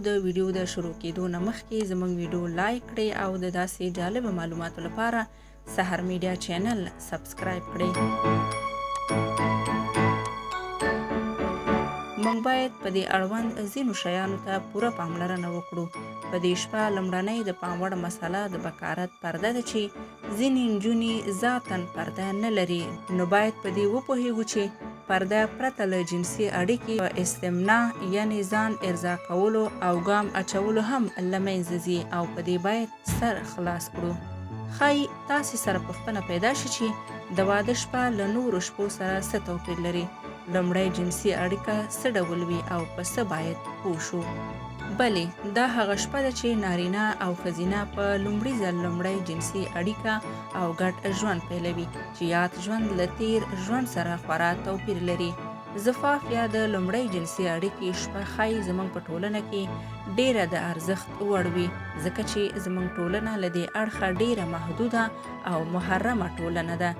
د ویډیو د شروع کېدو نه مخکې زموږ ویډیو لایک کړئ او د داسې جالبه معلوماتو لپاره سحر میډیا چینل سبسکرایب کړئ. موږ باید په دې اړوند ځینو شیانو ته پوره پاملرنه وکړو. په دې شپه لومړنۍ د پام وړ مسله د بکارت پرده ده چې ځینې نجونې ذاتاً پرده نه لري، نو باید په دې وپوهیږو چې پرده پرته له جنسي اړیکې په استمنا یعنې ځان ارضا کولو او ګام اچولو هم له منځه ځي او په دې باید سر خلاص کړو. ښایي تاسې سره پوښتنه پیدا شي چې د واده شپه له نورو شپو سره څه توپیر لري؟ لومړی جنسي اړیکه څه ډول وي او په څه باید پوه شو؟ بلې دا هغه شپه ده چې نارینه او ښځینه په لومړي ځل لومړی جنسي اړیکه او ګډ ژوند پیلوي چې یاد ژوند له تیر ژوند سره خورا توپیر لري. زفاف یا د لومړی جنسي اړیکې شپه ښایي زموږ په ټولنه کې ډیره د ارزښت وړ وي، ځکه چې زموږ ټولنه له دې اړخه ډیره محدوده او محرمه ټولنه ده.